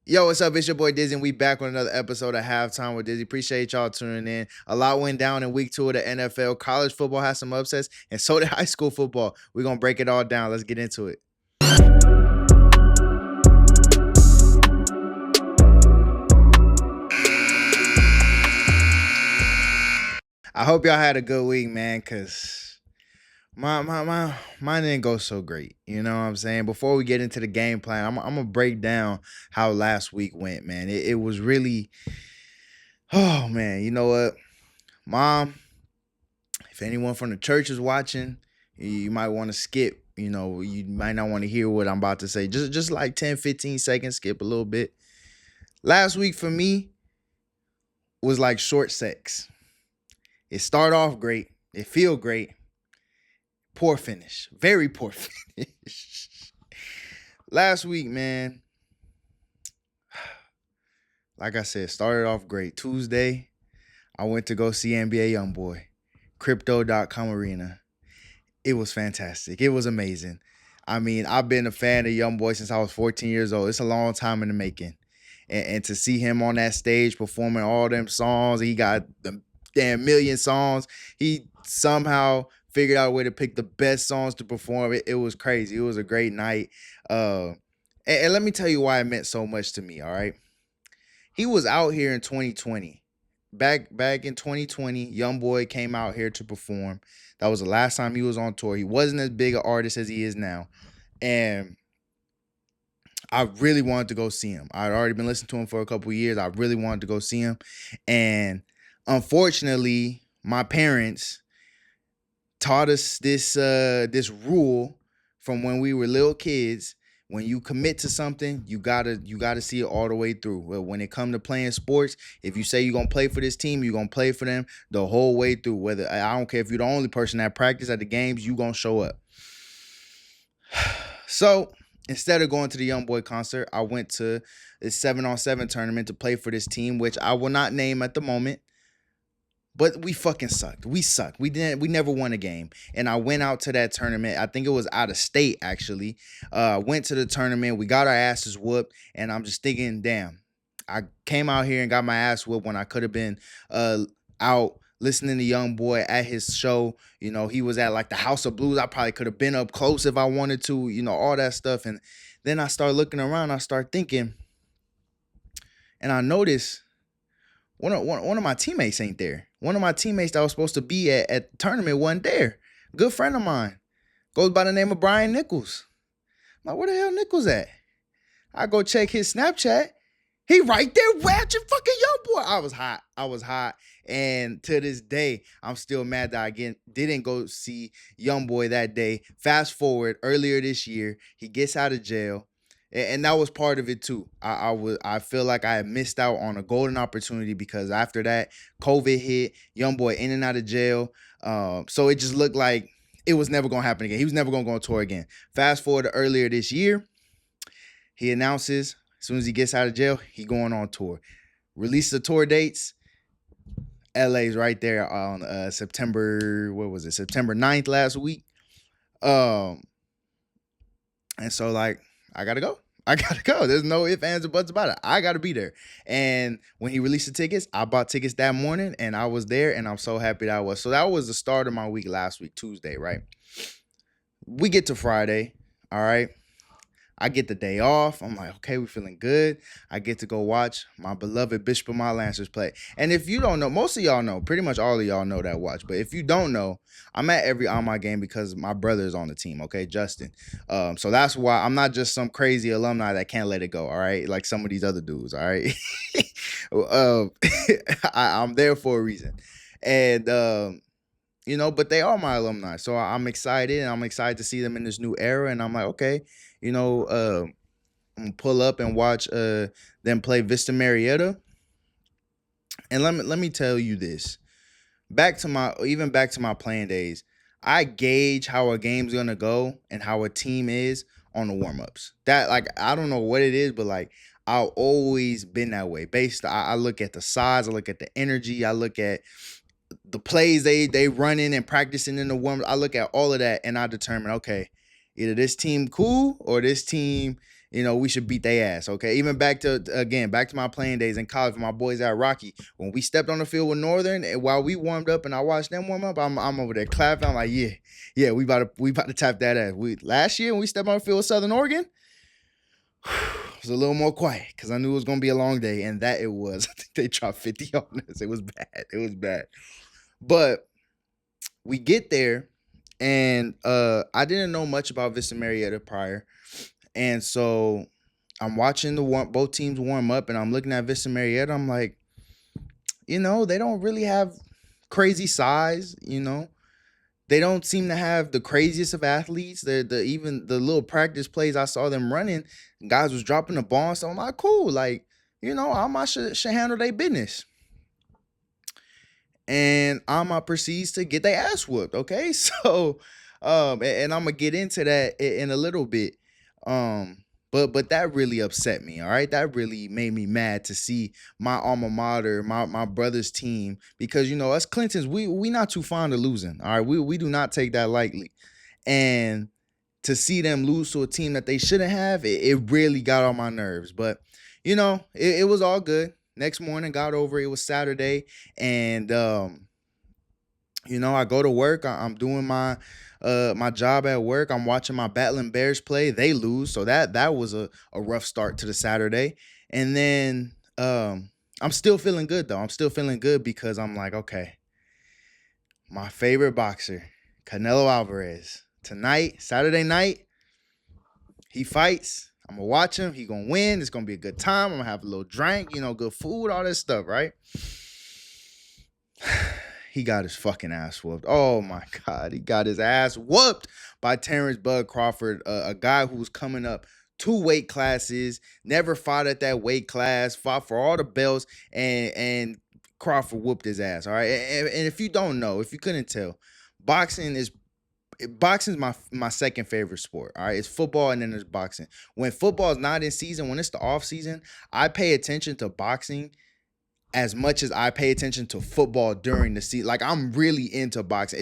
Yo, what's up? It's your boy Dizzy, and we back with another episode of Halftime with Dizzy. Appreciate y'all tuning in. A lot went down in week 2 of the NFL. College football has some upsets, and so did high school football. We're gonna break it all down. Let's get into it. I hope y'all had a good week, man, cause mine didn't go so great. You know what I'm saying? Before we get into the game plan, I'm gonna break down how last week went, man. It was really, oh man, you know what? Mom, if anyone from the church is watching, you might want to skip. You know, you might not want to hear what I'm about to say. Just like 10, 15 seconds, skip a little bit. Last week for me was like short sex. It started off great. It feel great. Poor finish. Very poor finish. Last week, man, like I said, started off great. Tuesday, I went to go see NBA YoungBoy, Crypto.com Arena. It was fantastic. It was amazing. I mean, I've been a fan of YoungBoy since I was 14 years old. It's a long time in the making. And to see him on that stage performing all them songs, he got the damn million songs. He somehow figured out a way to pick the best songs to perform. It was crazy. It was a great night. Uh, and let me tell you why it meant so much to me, all right? He was out here in 2020. Back in 2020, Young Boy came out here to perform. That was the last time he was on tour. He wasn't as big an artist as he is now. And I really wanted to go see him. I'd already been listening to him for a couple of years. I really wanted to go see him. And unfortunately, my parents taught us this rule from when we were little kids. When you commit to something, you gotta see it all the way through. Well, when it comes to playing sports, if you say you're gonna play for this team, you're gonna play for them the whole way through. Whether I don't care if you're the only person at practice at the games, you gonna show up. So instead of going to the Young Boy concert, I went to a 7-on-7 tournament to play for this team, which I will not name at the moment. But we fucking sucked. We sucked. We never won a game. And I went out to that tournament. I think it was out of state, actually. Went to the tournament. We got our asses whooped. And I'm just thinking, damn, I came out here and got my ass whooped when I could have been out listening to Young Boy at his show. You know, he was at like the House of Blues. I probably could have been up close if I wanted to, you know, all that stuff. And then I start looking around. I start thinking, and I noticed one of my teammates ain't there. One of my teammates that was supposed to be at the tournament wasn't there. Good friend of mine. Goes by the name of Brian Nichols. I'm like, where the hell Nichols at? I go check his Snapchat. He right there watching fucking Young Boy. I was hot. I was hot. And to this day, I'm still mad that I again didn't go see Young Boy that day. Fast forward earlier this year, he gets out of jail. And that was part of it too. I feel like I had missed out on a golden opportunity because after that, COVID hit, Young Boy in and out of jail. So it just looked like it was never gonna happen again. He was never gonna go on tour again. Fast forward to earlier this year, he announces as soon as he gets out of jail, he going on tour. Release the tour dates. LA's right there on September, what was it? September 9th last week. Um, and so like I gotta go. I gotta go. There's no ifs, ands, or buts about it. I gotta be there. And when he released the tickets, I bought tickets that morning and I was there and I'm so happy that I was. So that was the start of my week last week, Tuesday, right? We get to Friday, all right? I get the day off. I'm like, okay, we're feeling good. I get to go watch my beloved Bishop of my Lancers play. And if you don't know, most of y'all know, pretty much all of y'all know that watch. But if you don't know, I'm at every Amat game because my brother is on the team, okay, Justin. So that's why I'm not just some crazy alumni that can't let it go, all right? Like some of these other dudes, all right? I'm there for a reason. And, you know, but they are my alumni. So I'm excited and I'm excited to see them in this new era. And I'm like, okay, you know, I'm gonna pull up and watch them play Vista Marietta. And let me tell you this. Back to my playing days, I gauge how a game's gonna go and how a team is on the warm-ups. That like I don't know what it is, but like I've always been that way. I look at the size, I look at the energy, I look at the plays they running and practicing in the warm. I look at all of that and I determine, okay, either this team cool or this team we should beat their ass. Okay, even back to my playing days in college with my boys at Rocky. When we stepped on the field with Northern, and while we warmed up and I watched them warm up, I'm over there clapping. I'm like, yeah, we about to tap that ass. We last year when we stepped on the field with Southern Oregon, it was a little more quiet because I knew it was gonna be a long day, and that it was. I think they dropped 50 on us. It was bad. It was bad. But we get there, and I didn't know much about Vista Marietta prior, and so I'm watching both teams warm up, and I'm looking at Vista Marietta. I'm like, they don't really have crazy size. They don't seem to have the craziest of athletes. Even the little practice plays I saw them running, guys was dropping the ball. So I'm like, cool, like Amat should handle their business. And Amat proceeds to get their ass whooped. Okay, so and I'm gonna get into that in a little bit. But that really upset me. All right, that really made me mad to see my alma mater, my brother's team, because us Clintons, we not too fond of losing. All right, we do not take that lightly, and to see them lose to a team that they shouldn't have, it really got on my nerves. But it was all good. Next morning, got over it. It was Saturday, and I go to work. I'm doing my job at work. I'm watching my Battling Bears play. They lose, so that was a rough start to the Saturday. And then I'm still feeling good though. I'm still feeling good because I'm like, okay, my favorite boxer, Canelo Alvarez, tonight, Saturday night, he fights. I'm gonna watch him. He gonna win. It's gonna be a good time. I'm gonna have a little drink, good food, all this stuff, right? He got his fucking ass whooped. Oh my God, he got his ass whooped by Terrence Bud Crawford, a guy who was coming up 2 weight classes, never fought at that weight class, fought for all the belts, and Crawford whooped his ass. All right, and if you don't know, if you couldn't tell, boxing's my second favorite sport. All right, it's football and then there's boxing. When football is not in season, when it's the off season, I pay attention to boxing as much as I pay attention to football during the season. Like, I'm really into boxing.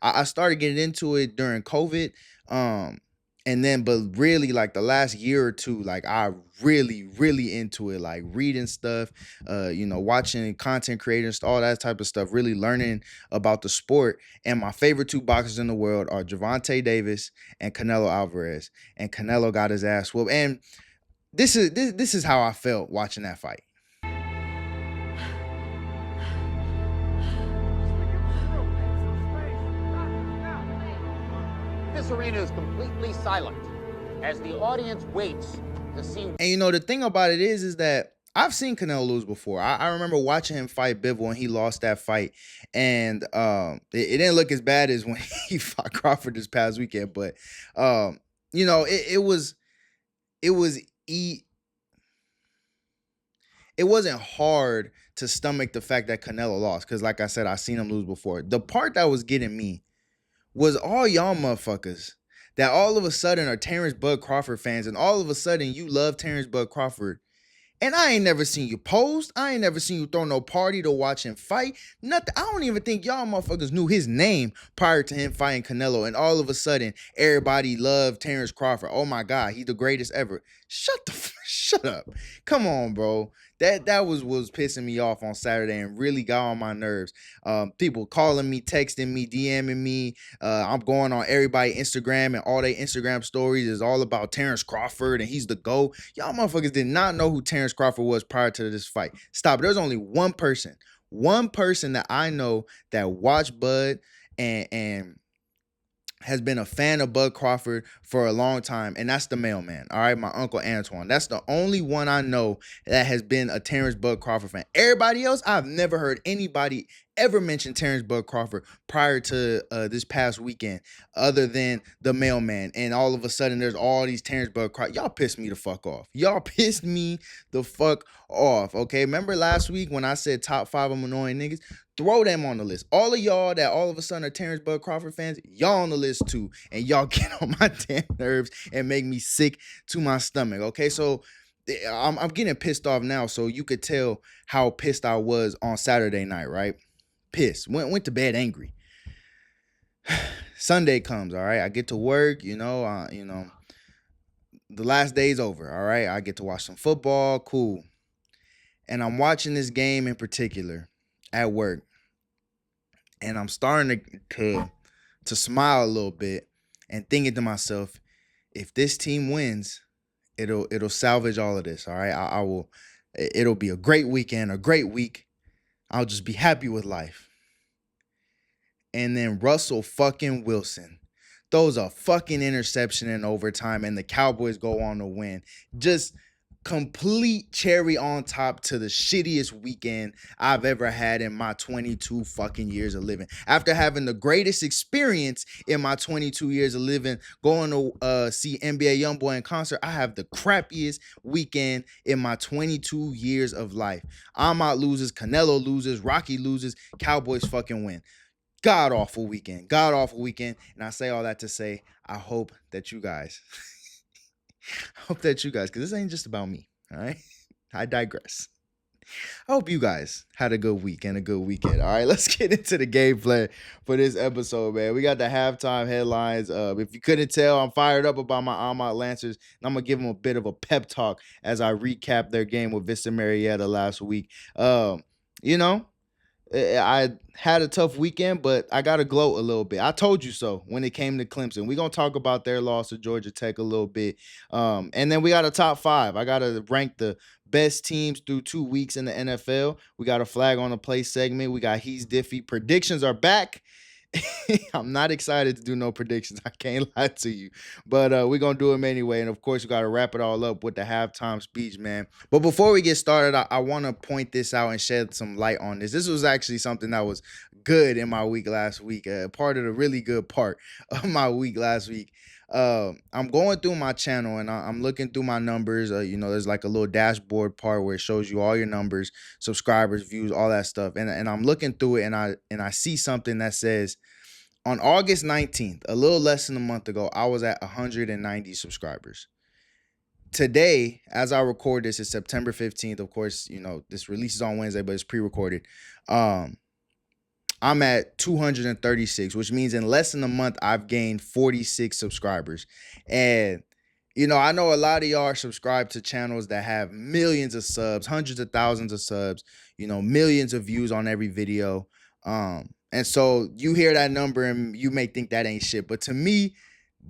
I started getting into it during COVID. But really like the last year or two, like I really, really into it, like reading stuff, watching content creators, all that type of stuff, really learning about the sport. And my favorite two boxers in the world are Gervonta Davis and Canelo Alvarez. And Canelo got his ass whooped. And this is how I felt watching that fight. This arena is completely silent as the audience waits to see. And the thing about it is that I've seen Canelo lose before. I remember watching him fight Bivol and he lost that fight. And it didn't look as bad as when he fought Crawford this past weekend. But it wasn't hard to stomach the fact that Canelo lost. Because like I said, I've seen him lose before. The part that was getting me was all y'all motherfuckers that all of a sudden are Terrence Bud Crawford fans, and all of a sudden you love Terrence Bud Crawford. And I ain't never seen you post. I ain't never seen you throw no party to watch him fight. Nothing. I don't even think y'all motherfuckers knew his name prior to him fighting Canelo. And all of a sudden, everybody loved Terrence Crawford. Oh my God, he's the greatest ever. Shut up. Come on, bro. That was pissing me off on Saturday and really got on my nerves. People calling me, texting me, DMing me. I'm going on everybody's Instagram, and all their Instagram stories is all about Terrence Crawford and he's the GOAT. Y'all motherfuckers did not know who Terrence Crawford was prior to this fight. Stop. There's only one person that I know that watched Bud and has been a fan of Bud Crawford for a long time, and that's the mailman. All right, my uncle Antoine. That's the only one I know that has been a Terrence Bud Crawford fan. Everybody else, I've never heard anybody ever mention Terrence Bud Crawford prior to this past weekend, other than the mailman. And all of a sudden, there's all these Terrence Bud Crawford. Y'all pissed me the fuck off. Y'all pissed me the fuck off. Okay, remember last week when I said top 5 of annoying niggas? Throw them on the list. All of y'all that all of a sudden are Terrence Bud Crawford fans, y'all on the list too. And y'all get on my damn nerves and make me sick to my stomach. Okay, so I'm getting pissed off now. So you could tell how pissed I was on Saturday night, right? Pissed. Went to bed angry. Sunday comes, all right. I get to work, the last day's over. All right, I get to watch some football. Cool. And I'm watching this game in particular at work, and I'm starting to smile a little bit and thinking to myself, if this team wins, it'll salvage all of this. All right, I will. It'll be a great weekend, a great week. I'll just be happy with life. And then Russell fucking Wilson throws a fucking interception in overtime, and the Cowboys go on to win. Just complete cherry on top to the shittiest weekend I've ever had in my 22 fucking years of living. After having the greatest experience in my 22 years of living, going to see NBA YoungBoy in concert, I have the crappiest weekend in my 22 years of life. Amat loses, Canelo loses, Rocky loses, Cowboys fucking win. God awful weekend. And I say all that to say, I hope that you guys, because this ain't just about me. All right. I digress. I hope you guys had a good week and a good weekend. All right, let's get into the gameplay for this episode, man. We got the halftime headlines. If you couldn't tell, I'm fired up about my Amat Lancers, and I'm gonna give them a bit of a pep talk as I recap their game with Vista Marietta last week. You know, I had a tough weekend, but I got to gloat a little bit. I told you so when it came to Clemson. We're going to talk about their loss to Georgia Tech a little bit. And then we got a top 5. I got to rank the best teams through 2 weeks in the NFL. We got a flag on the play segment. We got He's Diffy. Predictions are back. I'm not excited to do no predictions. I can't lie to you. But we're going to do them anyway. And, of course, we got to wrap it all up with the halftime speech, man. But before we get started, I want to point this out and shed some light on this. This was actually something that was good in my week last week. Part of the really good part of my week last week. I'm going through my channel and I'm looking through my numbers. There's like a little dashboard part where it shows you all your numbers, subscribers, views, all that stuff. And I'm looking through it and I see something that says on August 19th, a little less than a month ago, I was at 190 subscribers. Today, as I record this, is September 15th. Of course, this releases on Wednesday, but it's pre-recorded. I'm at 236, which means in less than a month, I've gained 46 subscribers. And, I know a lot of y'all are subscribed to channels that have millions of subs, hundreds of thousands of subs, millions of views on every video. And so you hear that number and you may think that ain't shit. But to me,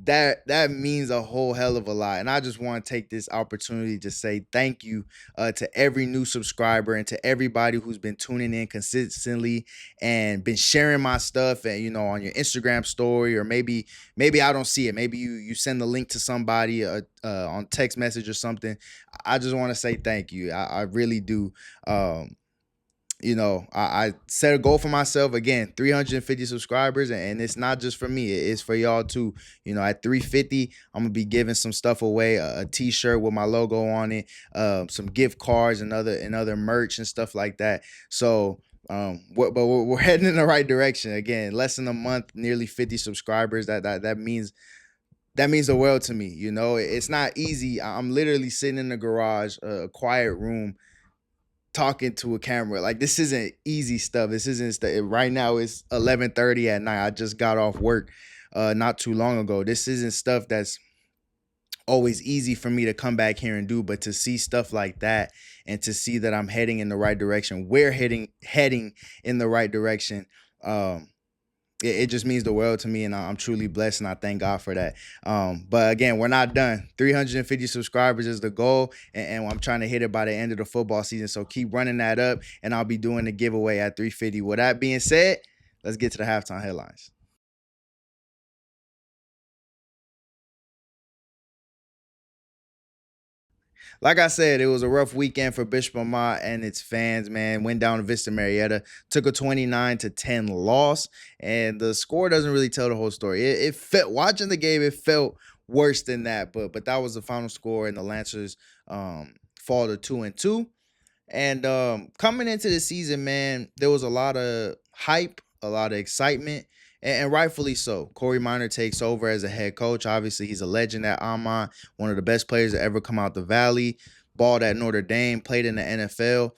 that means a whole hell of a lot. And I just want to take this opportunity to say thank you to every new subscriber and to everybody who's been tuning in consistently and been sharing my stuff and on your Instagram story, or maybe I don't see it. Maybe you send the link to somebody on text message or something. I just want to say thank you. I really do. I set a goal for myself, again, 350 subscribers, and it's not just for me, it's for y'all too. At 350, I'm gonna be giving some stuff away, a t-shirt with my logo on it, some gift cards and other merch and stuff like that. So we're heading in the right direction. Again, less than a month, nearly 50 subscribers. That means the world to me. It's not easy. I'm literally sitting in the garage, a quiet room, talking to a camera. Like, this isn't easy stuff. This isn't right now. It's 11:30 at night. I just got off work not too long ago. This isn't stuff that's always easy for me to come back here and do, but to see stuff like that and to see that I'm heading in the right direction, we're heading in the right direction, it just means the world to me, and I'm truly blessed, and I thank God for that. But again, we're not done. 350 subscribers is the goal, and I'm trying to hit it by the end of the football season. So keep running that up, and I'll be doing the giveaway at 350. With that being said, let's get to the halftime headlines. Like I said, it was a rough weekend for Bishop Amat and its fans, man. Went down to Vista Marietta, took a 29-10 loss, and the score doesn't really tell the whole story. It felt, watching the game, it felt worse than that, but that was the final score, and the Lancers fall to 2-2. And coming into the season, man, there was a lot of hype, a lot of excitement, and rightfully so. Corey Minor takes over as a head coach. Obviously, he's a legend at Amat, one of the best players to ever come out the Valley, balled at Notre Dame, played in the NFL.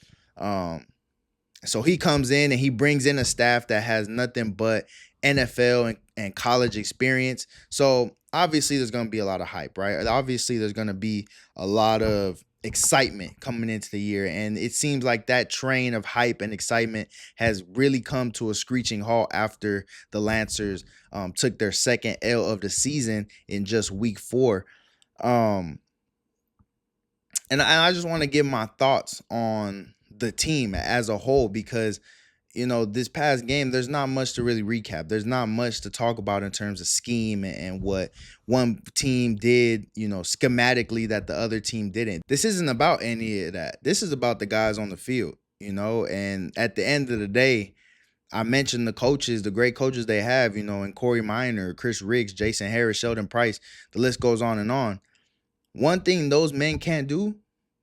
So he comes in and he brings in a staff that has nothing but NFL and college experience. So obviously there's going to be a lot of hype, right? Obviously there's going to be a lot of excitement coming into the year. And it seems like that train of hype and excitement has really come to a screeching halt after the Lancers took their second L of the season in just week 4. And I just want to give my thoughts on the team as a whole because, this past game, there's not much to really recap. There's not much to talk about in terms of scheme and what one team did, schematically that the other team didn't. This isn't about any of that. This is about the guys on the field, and at the end of the day, I mentioned the coaches, the great coaches they have, and Corey Minor, Chris Riggs, Jason Harris, Sheldon Price, the list goes on and on. One thing those men can't do,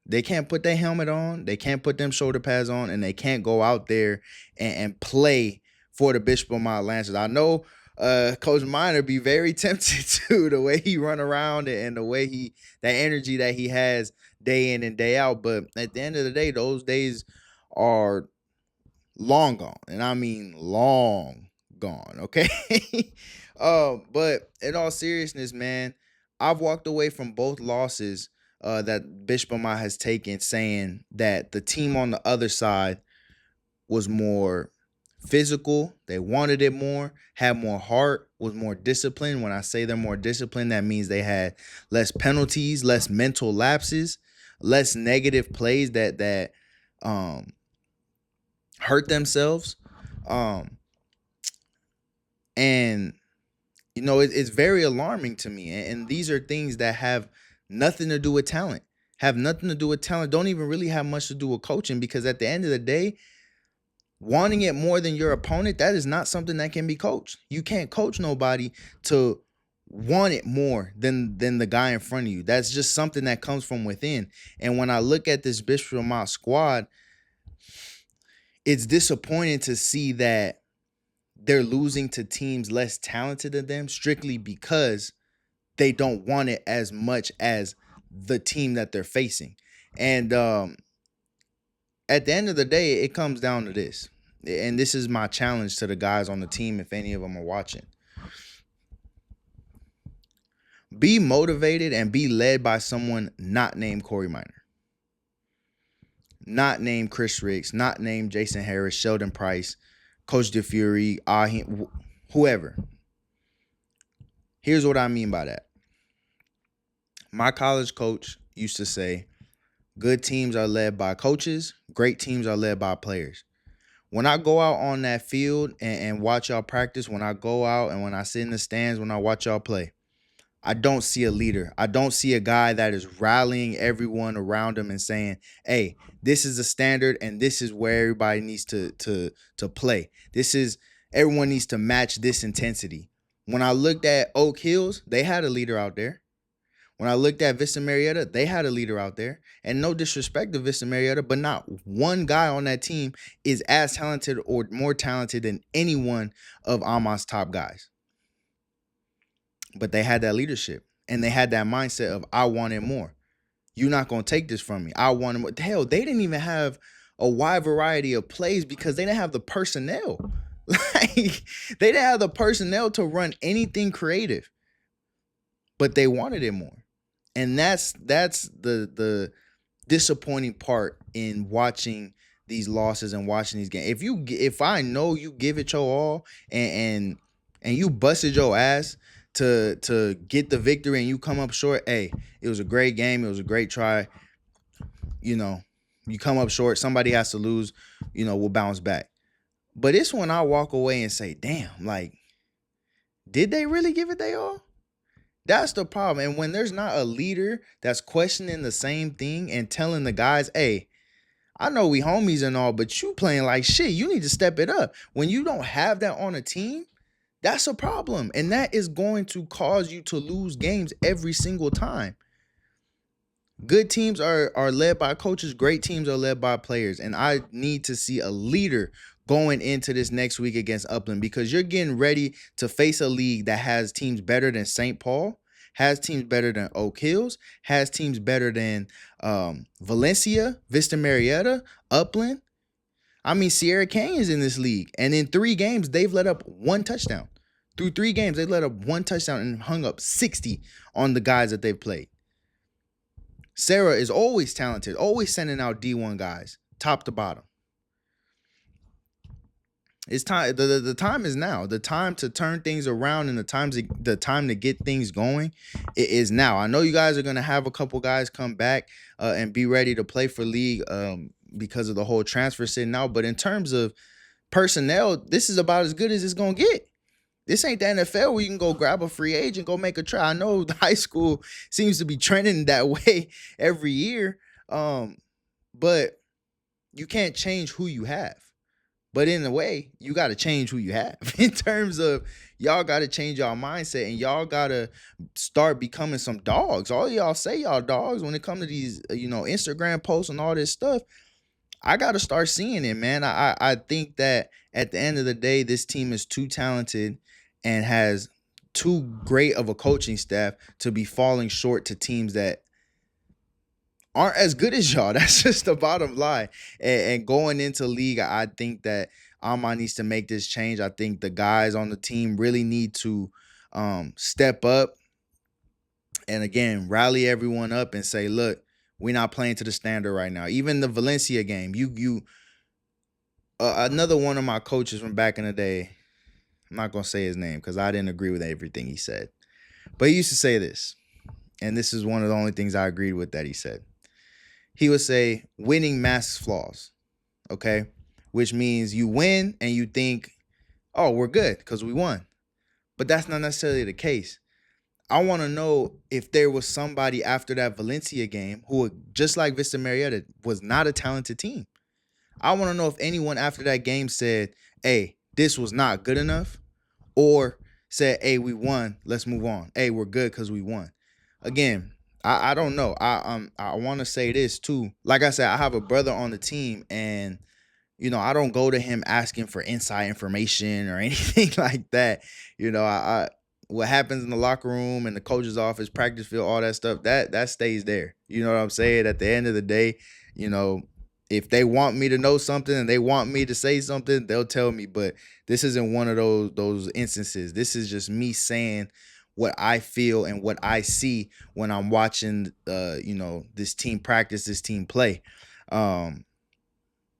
they can't put their helmet on, they can't put them shoulder pads on, and they can't go out there and play for the Bishop Amat Lancers. I know Coach Minor be very tempted to the way he run around and the way that energy that he has day in and day out. But at the end of the day, those days are long gone, and I mean long gone. Okay. But in all seriousness, man, I've walked away from both losses that Bishop Amat has taken, saying that the team on the other side was more physical. They wanted it more, had more heart, was more disciplined. When I say they're more disciplined, that means they had less penalties, less mental lapses, less negative plays that hurt themselves. And it's very alarming to me. And these are things that have nothing to do with talent. Don't even really have much to do with coaching, because at the end of the day, wanting it more than your opponent, that is not something that can be coached. You can't coach nobody to want it more than the guy in front of you. That's just something that comes from within. And when I look at this Bishop Amat squad, it's disappointing to see that they're losing to teams less talented than them strictly because they don't want it as much as the team that they're facing. And at the end of the day, it comes down to this. And this is my challenge to the guys on the team, if any of them are watching. Be motivated and be led by someone not named Corey Minor, not named Chris Riggs, not named Jason Harris, Sheldon Price, Coach Diffy, whoever. Here's what I mean by that. My college coach used to say, good teams are led by coaches, great teams are led by players. When I go out on that field and watch y'all practice, when I go out and when I sit in the stands, when I watch y'all play, I don't see a leader. I don't see a guy that is rallying everyone around him and saying, hey, this is the standard and this is where everybody needs to play. Everyone needs to match this intensity. When I looked at Oak Hills, they had a leader out there. When I looked at Vista Marietta, they had a leader out there. And no disrespect to Vista Marietta, but not one guy on that team is as talented or more talented than any one of Amat's top guys. But they had that leadership and they had that mindset of, I want it more. You're not going to take this from me. I want it more. Hell, they didn't even have a wide variety of plays because they didn't have the personnel. Like, they didn't have the personnel to run anything creative. But they wanted it more. And that's the disappointing part in watching these losses and watching these games. If I know you give it your all and you busted your ass to get the victory and you come up short, hey, it was a great game. It was a great try. You come up short. Somebody has to lose. We'll bounce back. But it's when I walk away and say, damn, like, did they really give it their all? That's the problem. And when there's not a leader that's questioning the same thing and telling the guys, hey, I know we homies and all, but you playing like shit. You need to step it up. When you don't have that on a team, that's a problem. And that is going to cause you to lose games every single time. Good teams are led by coaches. Great teams are led by players. And I need to see a leader going into this next week against Upland, because you're getting ready to face a league that has teams better than St. Paul, has teams better than Oak Hills, has teams better than Valencia, Vista Marietta, Upland. I mean, Sierra Canyon's in this league, and in 3 games, they've let up 1 touchdown. Through 3 games, they let up 1 touchdown and hung up 60 on the guys that they've played. Sarah is always talented, always sending out D1 guys, top to bottom. It's time. The time is now. The time to turn things around and the time to get things going, it is now. I know you guys are gonna have a couple guys come back and be ready to play for league because of the whole transfer sitting out. But in terms of personnel, this is about as good as it's gonna get. This ain't the NFL where you can go grab a free agent, go make a try. I know the high school seems to be trending that way every year, but you can't change who you have. But in a way, you got to change who you have in terms of y'all got to change y'all mindset and y'all got to start becoming some dogs. All y'all say y'all dogs when it comes to these, Instagram posts and all this stuff. I got to start seeing it, man. I think that at the end of the day, this team is too talented and has too great of a coaching staff to be falling short to teams that aren't as good as y'all. That's just the bottom line. And going into league, I think that Amat needs to make this change. I think the guys on the team really need to step up and again rally everyone up and say, look, we're not playing to the standard right now. Even the Valencia game, another one of my coaches from back in the day, I'm not gonna say his name because I didn't agree with everything he said, but he used to say this, and this is one of the only things I agreed with that he said. He would say, winning masks flaws, okay? Which means you win and you think, oh, we're good because we won. But that's not necessarily the case. I want to know if there was somebody after that Valencia game who, just like Vista Marietta, was not a talented team. I want to know if anyone after that game said, hey, this was not good enough, or said, hey, we won, let's move on. Hey, we're good because we won. Again, I don't know. I want to say this too. Like I said, I have a brother on the team, and I don't go to him asking for inside information or anything like that. I what happens in the locker room and the coach's office, practice field, all that stuff, that stays there. You know what I'm saying? At the end of the day, if they want me to know something and they want me to say something, they'll tell me. But this isn't one of those instances. This is just me saying what I feel and what I see when I'm watching, this team practice, this team play. And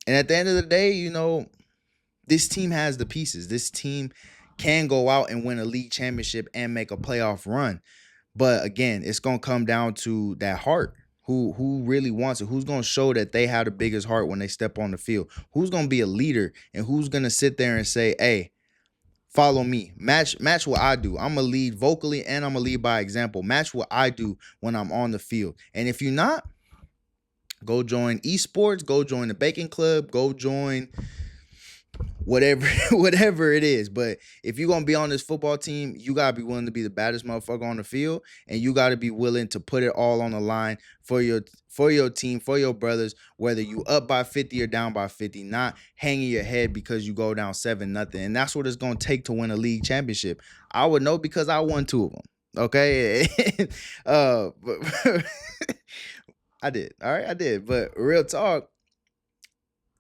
at the end of the day, this team has the pieces. This team can go out and win a league championship and make a playoff run. But again, it's going to come down to that heart. Who really wants it? Who's going to show that they have the biggest heart when they step on the field? Who's going to be a leader? And who's going to sit there and say, hey, follow me. Match what I do. I'm going to lead vocally and I'm going to lead by example. Match what I do when I'm on the field. And if you're not, go join esports, go join the Bacon Club, go join whatever it is. But if you're going to be on this football team, you got to be willing to be the baddest motherfucker on the field, and you got to be willing to put it all on the line for your team, for your brothers, whether you up by 50 or down by 50, not hanging your head because you go down 7-0. And that's what it's going to take to win a league championship. I would know because I won 2 of them. Okay? But I did. All right, I did. But real talk,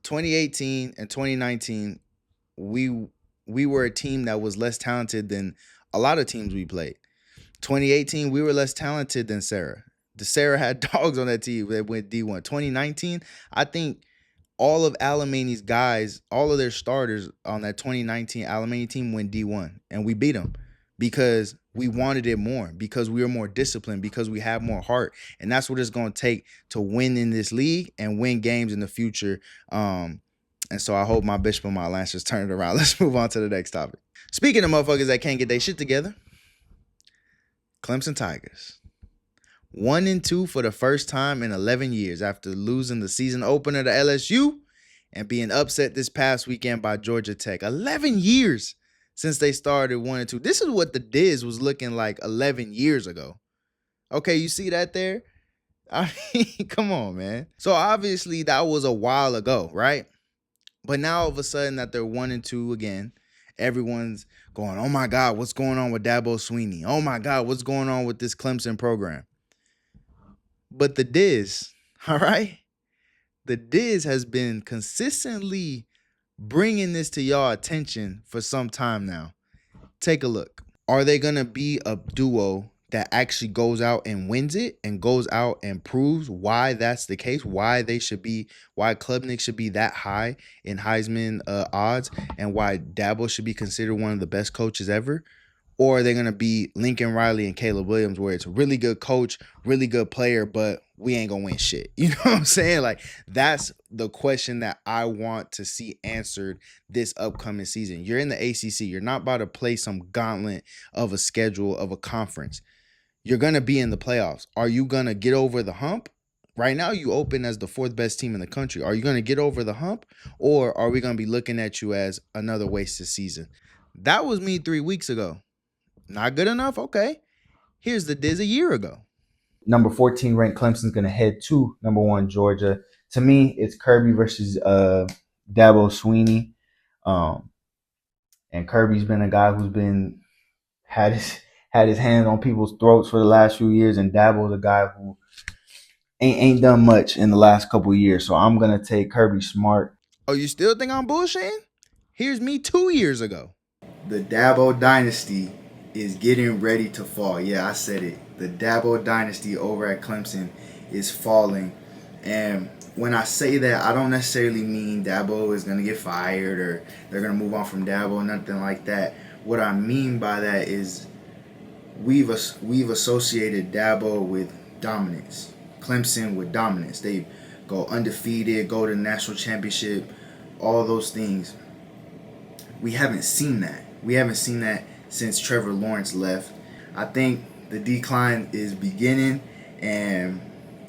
2018 and 2019, we were a team that was less talented than a lot of teams we played. 2018, we were less talented than Sarah. The Sarah had dogs on that team that went D1. 2019, I think all of Alemany's guys, all of their starters on that 2019 Alemany team went D1, and we beat them because we wanted it more, because we were more disciplined, because we have more heart. And that's what it's going to take to win in this league and win games in the future. And so I hope my Bishop and my Lancers turn it around. Let's move on to the next topic. Speaking of motherfuckers that can't get their shit together, Clemson Tigers. 1-2 for the first time in 11 years after losing the season opener to LSU and being upset this past weekend by Georgia Tech. 11 years since they started 1-2. This is what the Diz was looking like 11 years ago. Okay, you see that there? I mean, come on, man. So obviously that was a while ago, right? But now all of a sudden that they're 1-2 again, everyone's going, oh my God, what's going on with Dabo Swinney? Oh my God, what's going on with this Clemson program? But the Diz, all right? The Diz has been consistently bringing this to y'all attention for some time now. Take a look. Are they going to be a duo that actually goes out and wins it and goes out and proves why that's the case, why Klubnik should be that high in Heisman odds, and why Dabo should be considered one of the best coaches ever? Or are they going to be Lincoln Riley and Caleb Williams, where it's a really good coach, really good player, but we ain't going to win shit? You know what I'm saying? Like, that's the question that I want to see answered this upcoming season. You're in the ACC. You're not about to play some gauntlet of a schedule of a conference. You're going to be in the playoffs. Are you going to get over the hump? Right now, you open as the fourth best team in the country. Are you going to get over the hump? Or are we going to be looking at you as another wasted season? That was me 3 weeks ago. Not good enough? Okay. Here's the Diz a year ago. Number 14 ranked Clemson's going to head to number 1 Georgia. To me, it's Kirby versus Dabo Swinney. And Kirby's been a guy who's had his hands on people's throats for the last few years, and Dabo's a guy who ain't done much in the last couple of years. So I'm going to take Kirby Smart. Oh, you still think I'm bullshitting? Here's me 2 years ago. The Dabo dynasty is getting ready to fall. Yeah, I said it. The Dabo dynasty over at Clemson is falling. And when I say that, I don't necessarily mean Dabo is going to get fired or they're going to move on from Dabo, nothing like that. What I mean by that is we've associated Dabo with dominance, Clemson with dominance. They go undefeated, go to the national championship, all those things. We haven't seen that. We haven't seen that since Trevor Lawrence left. I think the decline is beginning, and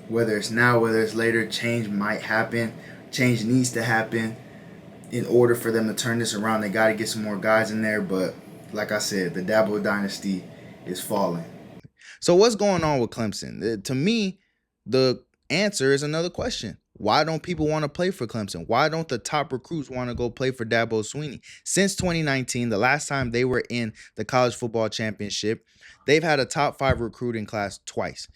whether it's now, whether it's later, change might happen. Change needs to happen in order for them to turn this around. They got to get some more guys in there, but like I said, the Dabo dynasty is falling. So what's going on with Clemson? To me, the answer is another question. Why don't people want to play for Clemson? Why don't the top recruits want to go play for Dabo Swinney? Since 2019, the last time they were in the college football championship, they've had a top 5 recruiting class twice.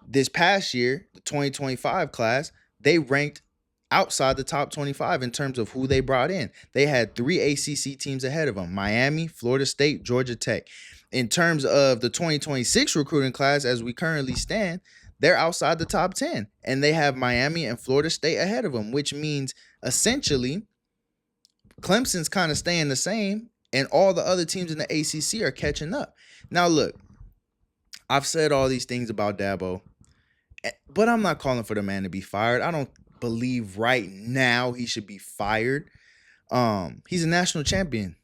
This past year, the 2025 class, they ranked outside the top 25 in terms of who they brought in. They had 3 ACC teams ahead of them: Miami, Florida State, Georgia Tech. In terms of the 2026 recruiting class, as we currently stand, they're outside the top 10, and they have Miami and Florida State ahead of them, which means essentially Clemson's kind of staying the same, and all the other teams in the ACC are catching up. Now, look, I've said all these things about Dabo, but I'm not calling for the man to be fired. I don't believe right now he should be fired. He's a national champion.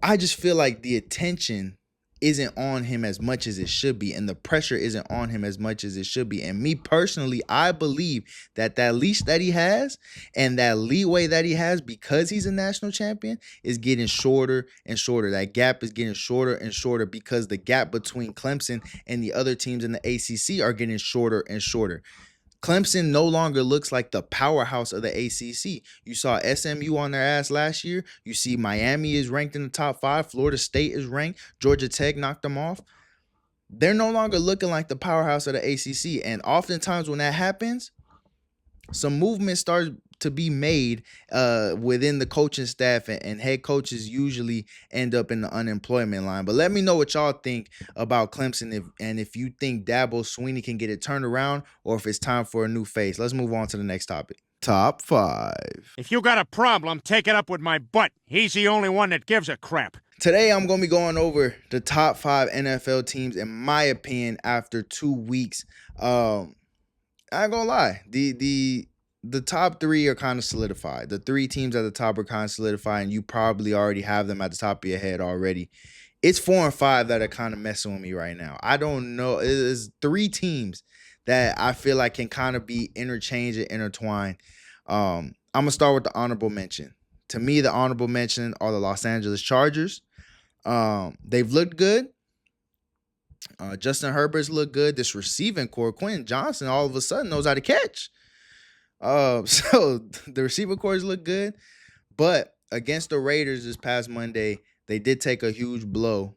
I just feel like the attention isn't on him as much as it should be, and the pressure isn't on him as much as it should be. And me personally, I believe that leash that he has and that leeway that he has, because he's a national champion, is getting shorter and shorter. That gap is getting shorter and shorter because the gap between Clemson and the other teams in the ACC are getting shorter and shorter. Clemson no longer looks like the powerhouse of the ACC. You saw SMU on their ass last year. You see Miami is ranked in the top 5. Florida State is ranked. Georgia Tech knocked them off. They're no longer looking like the powerhouse of the ACC. And oftentimes when that happens, some movement starts to be made within the coaching staff, and head coaches usually end up in the unemployment line. But let me know what y'all think about Clemson, if you think Dabo Swinney can get it turned around, or if it's time for a new face. Let's move on to the next topic. Top 5. If you got a problem, take it up with my butt. He's the only one that gives a crap. Today, I'm going to be going over the top 5 NFL teams, in my opinion, after 2 weeks. I ain't gonna lie. The top 3 are kind of solidified. The 3 teams at the top are kind of solidified, and you probably already have them at the top of your head already. It's 4 and 5 that are kind of messing with me right now. I don't know. It's 3 teams that I feel like can kind of be interchanged and intertwined. I'm going to start with the honorable mention. To me, the honorable mention are the Los Angeles Chargers. They've looked good. Justin Herbert's looked good. This receiving core, Quentin Johnson, all of a sudden knows how to catch. So the receiving cores look good, but against the Raiders this past Monday, they did take a huge blow,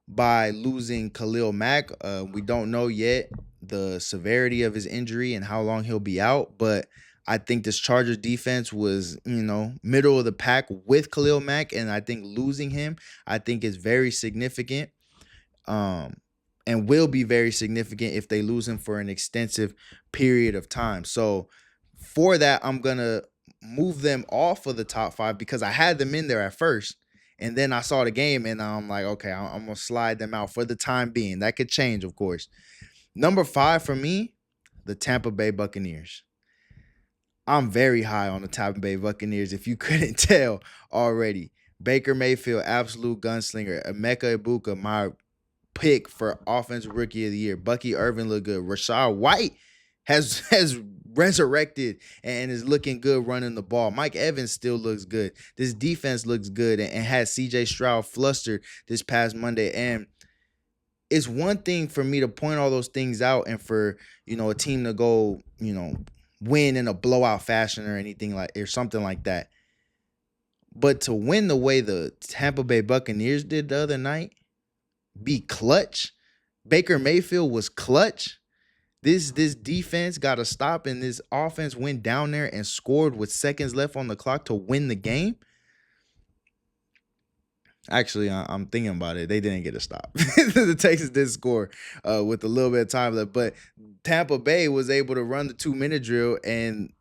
by losing Khalil Mack. We don't know yet the severity of his injury and how long he'll be out, but I think this Chargers defense was, middle of the pack with Khalil Mack, and I think losing him, I think is very significant. And will be very significant if they lose him for an extensive period of time. So for that, I'm gonna move them off of the top 5 because I had them in there at first, and then I saw the game and I'm like, okay, I'm gonna slide them out for the time being. That could change, of course. Number 5 for me, the Tampa Bay Buccaneers. I'm very high on the Tampa Bay Buccaneers, if you couldn't tell already. Baker Mayfield, absolute gunslinger. Emeka Ibuka, my pick for offensive rookie of the year. Bucky Irvin looked good. Rashad White has resurrected and is looking good running the ball. Mike Evans still looks good. This defense looks good and had CJ Stroud flustered this past Monday. And it's one thing for me to point all those things out and for, a team to go, win in a blowout fashion or anything like or something like that. But to win the way the Tampa Bay Buccaneers did the other night, be clutch. Baker Mayfield was clutch. This defense got a stop, and this offense went down there and scored with seconds left on the clock to win the game. Actually, I'm thinking about it. They didn't get a stop. The Texans did score with a little bit of time left, but Tampa Bay was able to run the 2-minute drill, and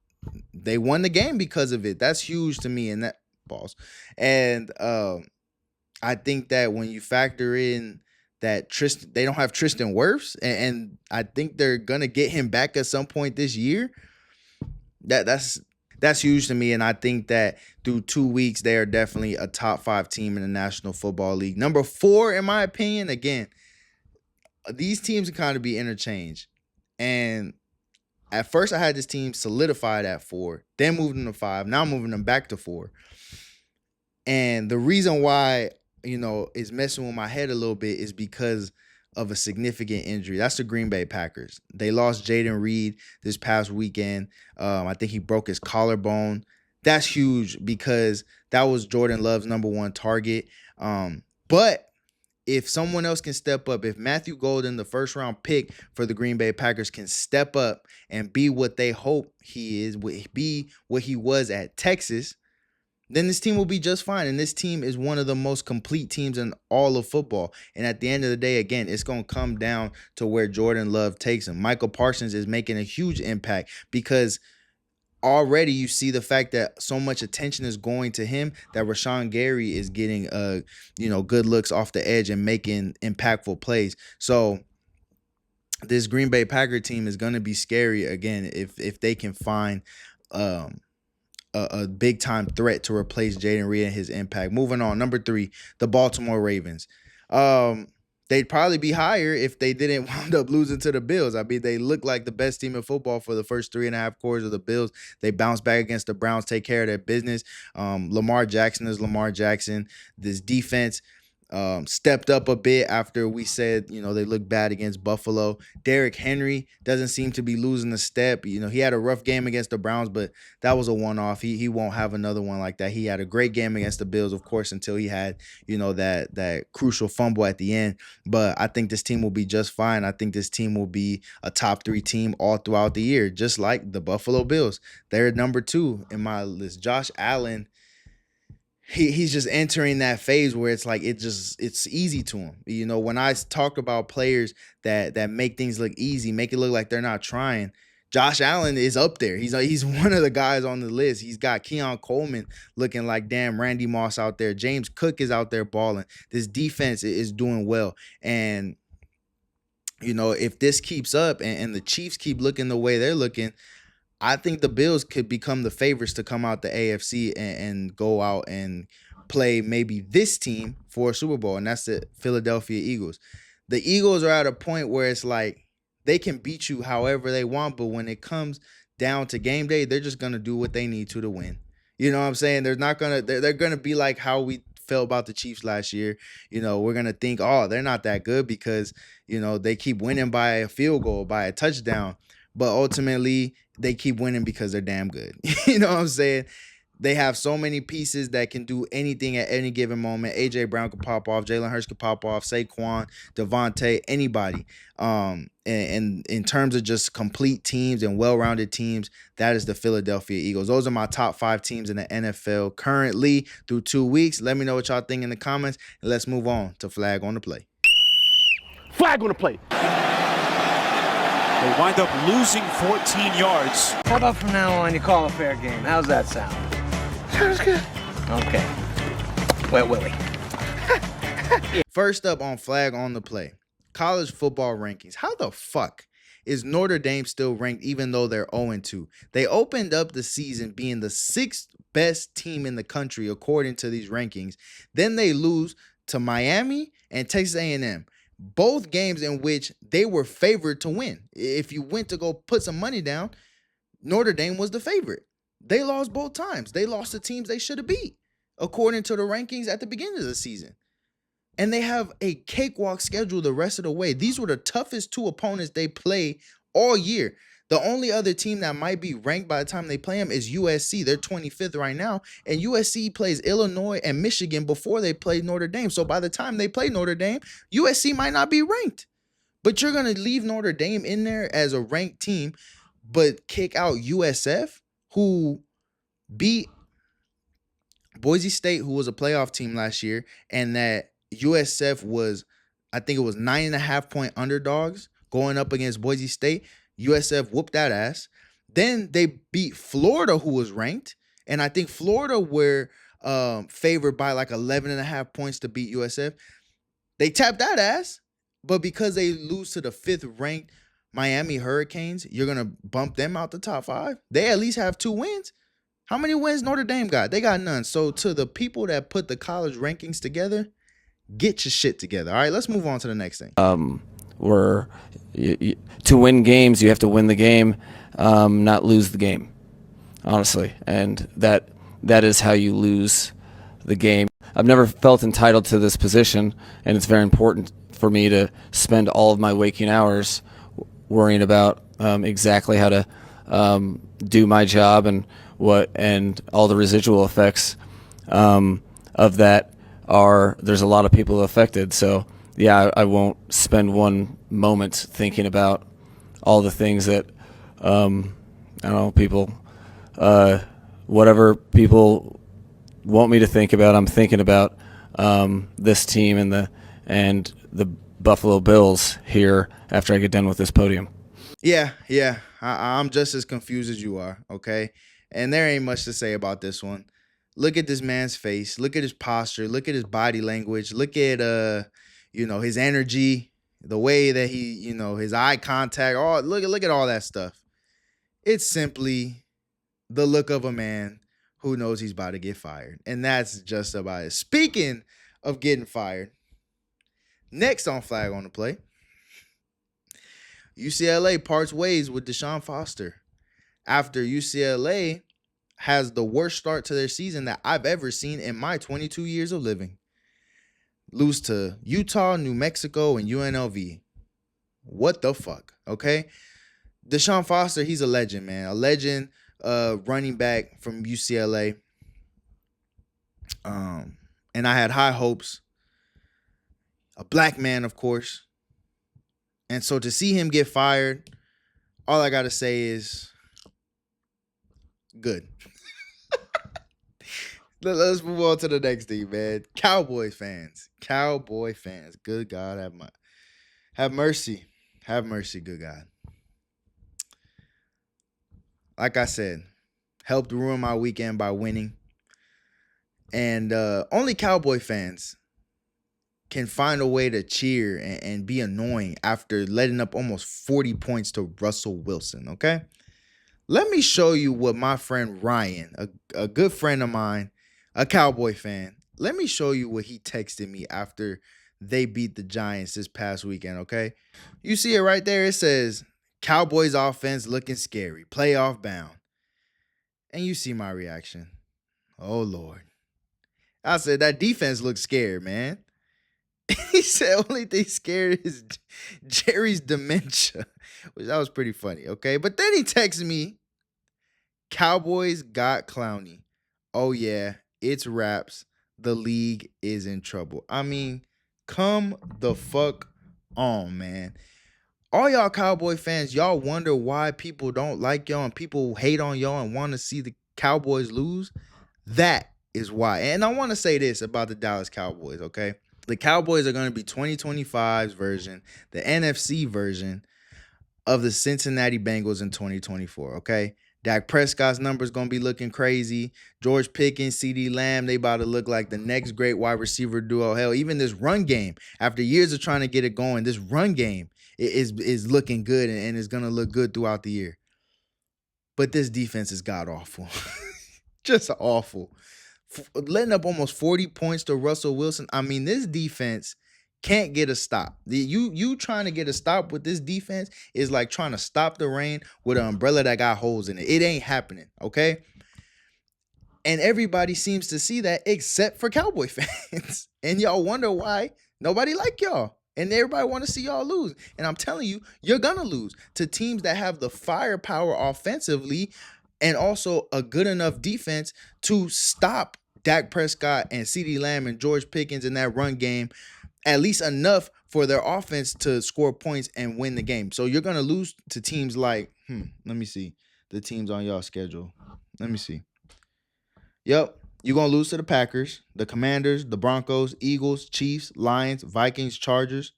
they won the game because of it. That's huge to me, and that balls. And I think that when you factor in that they don't have Tristan Wirfs, and I think they're gonna get him back at some point this year. That's huge to me, and I think that through 2 weeks they are definitely a top 5 team in the National Football League. Number 4, in my opinion, again, these teams can kind of be interchanged. And at first, I had this team solidified at 4, then moved them to 5. Now I'm moving them back to 4. And the reason why, is messing with my head a little bit is because of a significant injury. That's the Green Bay Packers. They lost Jaden Reed this past weekend. I think he broke his collarbone. That's huge because that was Jordan Love's number 1 target. But if someone else can step up, if Matthew Golden, the first round pick for the Green Bay Packers, can step up and be what they hope he is, be what he was at Texas, then this team will be just fine. And this team is one of the most complete teams in all of football. And at the end of the day, again, it's going to come down to where Jordan Love takes him. Michael Parsons is making a huge impact because already you see the fact that so much attention is going to him that Rashawn Gary is getting good looks off the edge and making impactful plays. So this Green Bay Packer team is going to be scary again if they can find a big time threat to replace Jaden Reed and his impact. Moving on, number 3, the Baltimore Ravens. They'd probably be higher if they didn't wind up losing to the Bills. I mean, they look like the best team in football for the first 3.5 quarters of the Bills. They bounce back against the Browns, take care of their business. Lamar Jackson is Lamar Jackson. This defense stepped up a bit after we said, they look bad against Buffalo. Derrick Henry doesn't seem to be losing a step. He had a rough game against the Browns, but that was a one-off. He won't have another one like that. He had a great game against the Bills, of course, until he had, that crucial fumble at the end. But I think this team will be just fine. I think this team will be a top 3 team all throughout the year, just like the Buffalo Bills. They're number 2 in my list. Josh Allen, he's just entering that phase where it's like it's easy to him. When I talk about players that make things look easy, make it look like they're not trying, Josh Allen is up there. He's one of the guys on the list. He's got Keon Coleman looking like damn Randy Moss out there. James Cook is out there balling. This defense is doing well. And if this keeps up and the Chiefs keep looking the way they're looking, I think the Bills could become the favorites to come out the AFC and go out and play maybe this team for a Super Bowl, and that's the Philadelphia Eagles. The Eagles are at a point where it's like they can beat you however they want, but when it comes down to game day, they're just going to do what they need to win. You know what I'm saying? They're going to be like how we felt about the Chiefs last year. We're going to think, oh, they're not that good because, they keep winning by a field goal, by a touchdown. But ultimately, they keep winning because they're damn good. You know what I'm saying? They have so many pieces that can do anything at any given moment. AJ Brown could pop off, Jalen Hurts could pop off, Saquon, Devontae, anybody. And in terms of just complete teams and well-rounded teams, that is the Philadelphia Eagles. Those are my top 5 teams in the NFL currently through 2 weeks. Let me know what y'all think in the comments, and let's move on to Flag on the Play. Flag on the play. They wind up losing 14 yards. How about from now on you call a fair game? How's that sound? Sounds good. Okay. Wet Willie. First up on Flag on the Play, college football rankings. How the fuck is Notre Dame still ranked even though they're 0-2? They opened up the season being the 6th best team in the country according to these rankings. Then they lose to Miami and Texas A&M. Both games in which they were favored to win. If you went to go put some money down, Notre Dame was the favorite. They lost both times. They lost to teams they should have beat, according to the rankings at the beginning of the season. And they have a cakewalk schedule the rest of the way. These were the toughest 2 opponents they play all year. The only other team that might be ranked by the time they play them is USC. They're 25th right now. And USC plays Illinois and Michigan before they play Notre Dame. So by the time they play Notre Dame, USC might not be ranked. But you're going to leave Notre Dame in there as a ranked team, but kick out USF, who beat Boise State, who was a playoff team last year, and that USF was, I think it was 9.5-point underdogs going up against Boise State. USF whooped that ass. Then they beat Florida, who was ranked, and I think Florida were favored by like 11.5 points to beat USF. They tapped that ass, but because they lose to the 5th ranked Miami Hurricanes, you're going to bump them out the top 5. They at least have 2 wins. How many wins Notre Dame got? They got none. So to the people that put the college rankings together, get your shit together. All right, let's move on to the next thing. To win games, you have to win the game, not lose the game, honestly. And that is how you lose the game. I've never felt entitled to this position, and it's very important for me to spend all of my waking hours worrying about exactly how to do my job and all the residual effects of that there's a lot of people affected. So yeah, I won't spend one moment thinking about all the things that I don't know, people whatever people want me to think about, I'm thinking about this team and the Buffalo Bills here after I get done with this podium. Yeah. I'm just as confused as you are, okay? And there ain't much to say about this one. Look at this man's face. Look at his posture. Look at his body language. Look at his energy, the way that he, his eye contact. Look at all that stuff. It's simply the look of a man who knows he's about to get fired. And that's just about it. Speaking of getting fired, next on Flag on the Play, UCLA parts ways with Deshaun Foster after UCLA has the worst start to their season that I've ever seen in my 22 years of living. Lose to Utah, New Mexico, and UNLV. What the fuck, okay? Deshaun Foster, he's a legend, man. A legend running back from UCLA. And I had high hopes. A black man, of course. And so to see him get fired, all I got to say is good. Let's move on to the next thing, man. Cowboy fans. Good God, have mercy. Have mercy, good God. Like I said, helped ruin my weekend by winning. And only Cowboy fans can find a way to cheer and be annoying after letting up almost 40 points to Russell Wilson, okay? Let me show you what my friend Ryan, a good friend of mine, a Cowboy fan, let me show you what he texted me after they beat the Giants this past weekend, okay? You see it right there. It says, Cowboys offense looking scary, playoff bound. And you see my reaction. Oh, Lord. I said, that defense looks scared, man. He said, only thing scared is Jerry's dementia, which that was pretty funny, okay? But then he texted me, Cowboys got Clowney. oh yeah, it's raps. The league is in trouble. I mean, come the fuck on, man. All y'all Cowboy fans, y'all wonder why people don't like y'all and people hate on y'all and want to see the Cowboys lose. That is why. And I want to say this about the Dallas Cowboys, okay? The Cowboys are going to be 2025's version, the NFC version of the Cincinnati Bengals in 2024, okay? Dak Prescott's numbers going to be looking crazy. George Pickens, CD Lamb, they about to look like the next great wide receiver duo. Hell, even this run game, after years of trying to get it going, this run game is looking good and is going to look good throughout the year. But this defense is god-awful. Just awful. Letting up almost 40 points to Russell Wilson. I mean, this defense can't get a stop. You trying to get a stop with this defense is like trying to stop the rain with an umbrella that got holes in it. It ain't happening, okay? And everybody seems to see that except for Cowboy fans. And y'all wonder why nobody like y'all. And everybody want to see y'all lose. And I'm telling you, you're going to lose to teams that have the firepower offensively and also a good enough defense to stop Dak Prescott and CeeDee Lamb and George Pickens in that run game, at least enough for their offense to score points and win the game. So you're going to lose to teams like, let me see the teams on y'all schedule. Let me see. Yep, you're going to lose to the Packers, the Commanders, the Broncos, Eagles, Chiefs, Lions, Vikings, Chargers,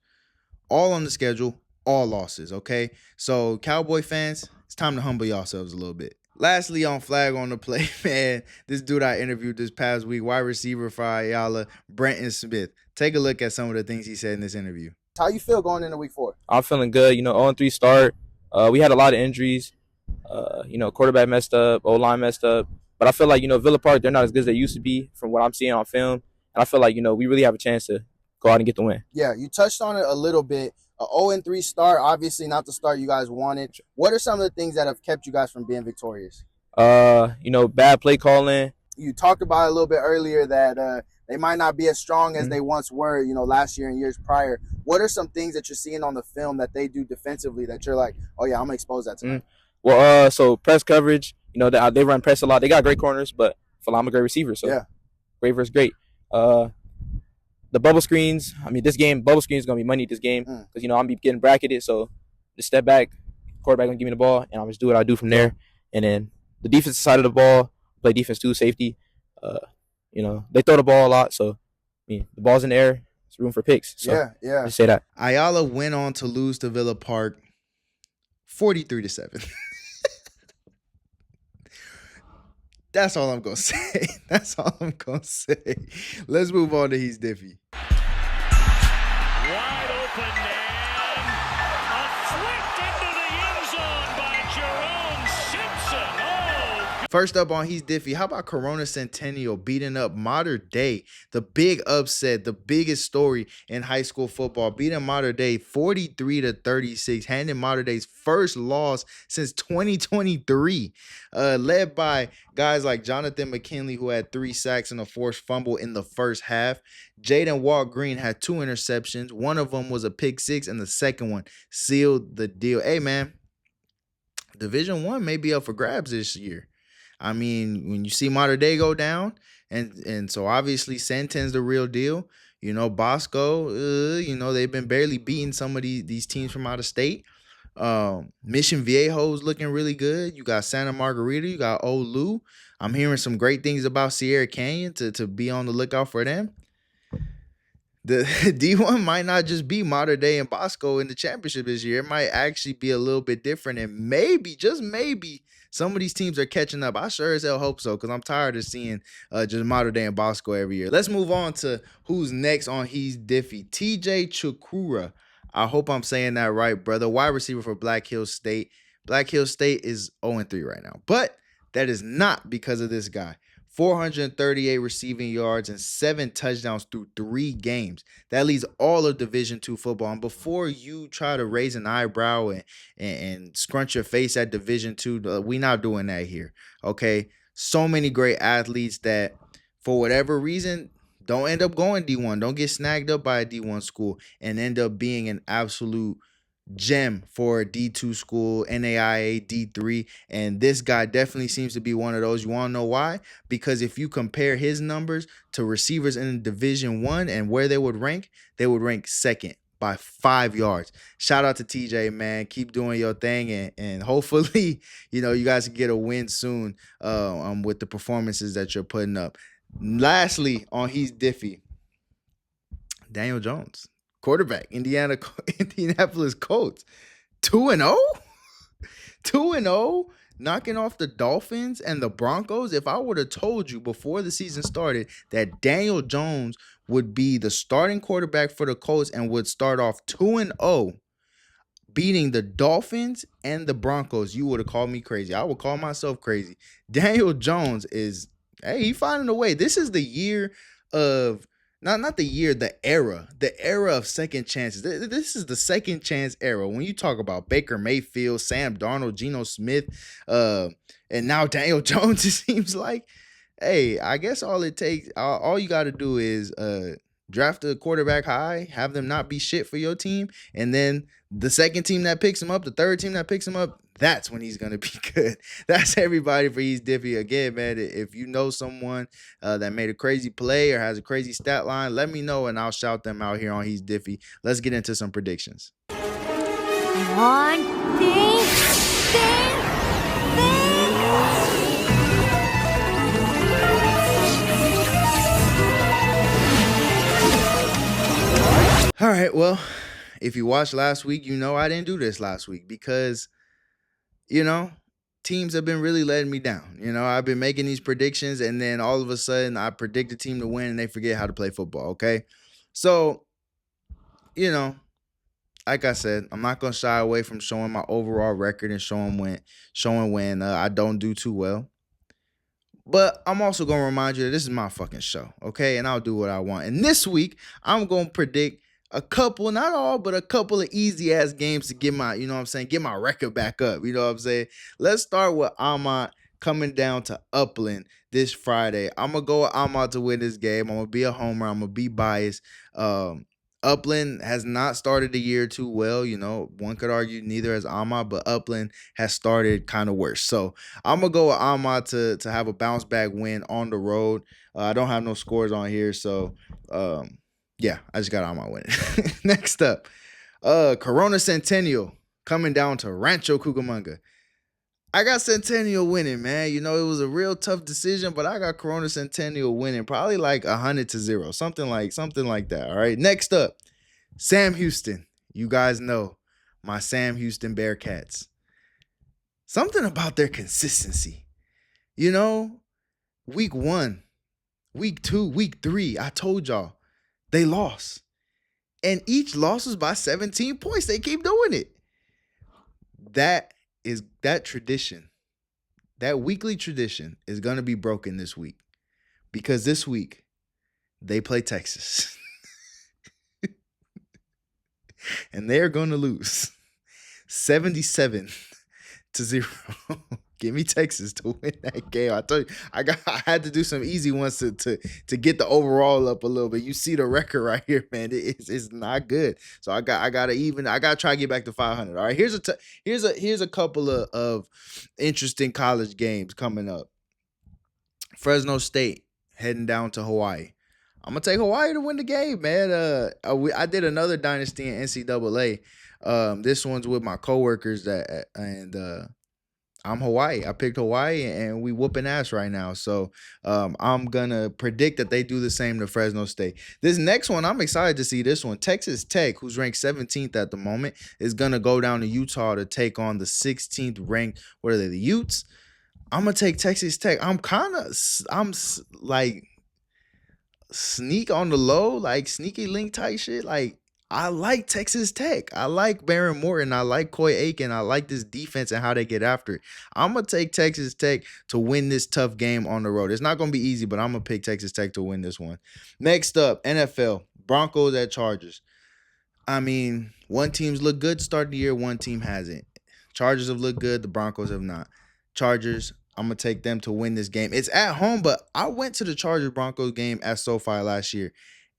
all on the schedule, all losses, okay? So Cowboy fans, it's time to humble yourselves a little bit. Lastly, on Flag on the Play, man, this dude I interviewed this past week, wide receiver for Ayala, Brenton Smith. Take a look at some of the things he said in this interview. How you feel going into week 4? I'm feeling good. 0-3 start. We had a lot of injuries. Quarterback messed up, O-line messed up. But I feel like, Villa Park, they're not as good as they used to be from what I'm seeing on film. And I feel like, we really have a chance to go out and get the win. Yeah, you touched on it a little bit. A 0-3 start, obviously not the start you guys wanted. What are some of the things that have kept you guys from being victorious? Bad play calling. You talked about it a little bit earlier that they might not be as strong as they once were, last year and years prior. What are some things that you're seeing on the film that they do defensively that you're like, oh yeah, I'm gonna expose that tonight? Well, so press coverage, they run press a lot. They got great corners, but I'm a great receiver, so yeah, great versus great. The bubble screens, this game, bubble screens is going to be money this game because, I'm going to be getting bracketed. So just step back, quarterback going to give me the ball, and I'll just do what I do from there. And then the defensive side of the ball, play defense too, safety. They throw the ball a lot. So, the ball's in the air. It's room for picks. So yeah. Just say that. Ayala went on to lose to Villa Park 43-7. That's all I'm going to say. That's all I'm going to say. Let's move on to He's Diffy. Wide open and flicked into the end zone by Jerome Simpson. Oh. First up on He's Diffy, how about Corona Centennial beating up Mater Dei, the big upset, the biggest story in high school football, beating Mater Dei 43-36, handing Mater Dei's first loss since 2023, led by guys like Jonathan McKinley, who had 3 sacks and a forced fumble in the first half. Jaden Walt Green had 2 interceptions. One of them was a pick 6, and the second one sealed the deal. Hey, man, Division I may be up for grabs this year. When you see Mater Dei go down, and so obviously Santen's the real deal. Bosco, they've been barely beating some of these teams from out of state. Mission Viejo's looking really good. You got Santa Margarita, you got Olu. I'm hearing some great things about Sierra Canyon to be on the lookout for them. The D1 might not just be Mater Dei and Bosco in the championship this year. It might actually be a little bit different, and maybe, just maybe, some of these teams are catching up. I sure as hell hope so, because I'm tired of seeing just Mater Dei and Bosco every year. Let's move on to who's next on He's Diffy. TJ Chukura. I hope I'm saying that right, brother. Wide receiver for Black Hills State. Black Hills State is 0-3 right now, but that is not because of this guy. 438 receiving yards and 7 touchdowns through 3 games. That leads all of Division II football. And before you try to raise an eyebrow and scrunch your face at Division II, we not doing that here, okay? So many great athletes that, for whatever reason, don't end up going D1. Don't get snagged up by a D1 school and end up being an absolute gem for a D2 school, NAIA D3, and this guy definitely seems to be one of those. You want to know why? Because if you compare his numbers to receivers in Division 1 and where they would rank second by 5 yards. Shout out to TJ, man. Keep doing your thing, and hopefully, you guys can get a win soon with the performances that you're putting up. Lastly, on He's Diffy, Daniel Jones, quarterback, Indianapolis Colts, 2-0? 2-0, knocking off the Dolphins and the Broncos. If I would have told you before the season started that Daniel Jones would be the starting quarterback for the Colts and would start off 2-0, beating the Dolphins and the Broncos, you would have called me crazy. I would call myself crazy. Daniel Jones he finding a way. This is the year of not the year, the era of second chances. This is the second chance era. When you talk about Baker Mayfield, Sam Darnold, Geno Smith, and now Daniel Jones, it seems like, hey, I guess all you got to do is draft a quarterback high, have them not be shit for your team, and then the second team that picks him up, the third team that picks him up, that's when he's going to be good. That's everybody for He's Diffy. Again, man, if you know someone that made a crazy play or has a crazy stat line, let me know and I'll shout them out here on He's Diffy. Let's get into some predictions. One thing. All right, well, if you watched last week, I didn't do this last week because, teams have been really letting me down. I've been making these predictions and then all of a sudden I predict a team to win and they forget how to play football, okay? So, like I said, I'm not going to shy away from showing my overall record and showing when I don't do too well. But I'm also going to remind you that this is my fucking show, okay? And I'll do what I want. And this week, I'm going to predict a couple, not all, but a couple of easy ass games to get my, get my record back up. You know what I'm saying? Let's start with Amat coming down to Upland this Friday. I'm going to go with Amat to win this game. I'm going to be a homer. I'm going to be biased. Upland has not started the year too well. One could argue neither has Amat, but Upland has started kind of worse. So I'm going to go with Amat to have a bounce back win on the road. I don't have no scores on here. So, yeah, I just got Amat winning. Next up, Corona Centennial coming down to Rancho Cucamonga. I got Centennial winning, man. It was a real tough decision, but I got Corona Centennial winning, probably like 100-0, something like that. All right. Next up, Sam Houston. You guys know my Sam Houston Bearcats. Something about their consistency. Week 1, week 2, week 3, I told y'all they lost. And each loss was by 17 points. They keep doing it. That tradition, that weekly tradition is going to be broken this week because this week they play Texas and they're going to lose 77-0. Give me Texas to win that game. I told you, I had to do some easy ones to get the overall up a little bit. You see the record right here, man. It's not good. So I gotta try to get back to 500. All right, here's a couple of interesting college games coming up. Fresno State heading down to Hawaii. I'm gonna take Hawaii to win the game, man. I did another dynasty in NCAA. This one's with my coworkers I'm Hawaii. I picked Hawaii and we whooping ass right now. So I'm gonna predict that they do the same to Fresno State. This next one, I'm excited to see this one. Texas Tech, who's ranked 17th at the moment, is gonna go down to Utah to take on the 16th ranked. What are they? The Utes. I'm gonna take Texas Tech. I'm like sneak on the low, like sneaky link type shit. Like I like Texas Tech. I like Baron Morton. I like Coy Aiken. I like this defense and how they get after it. I'm going to take Texas Tech to win this tough game on the road. It's not going to be easy, but I'm going to pick Texas Tech to win this one. Next up, NFL. Broncos at Chargers. I mean, one team's looked good to start the year, one team hasn't. Chargers have looked good. The Broncos have not. Chargers, I'm going to take them to win this game. It's at home, but I went to the Chargers-Broncos game at SoFi last year,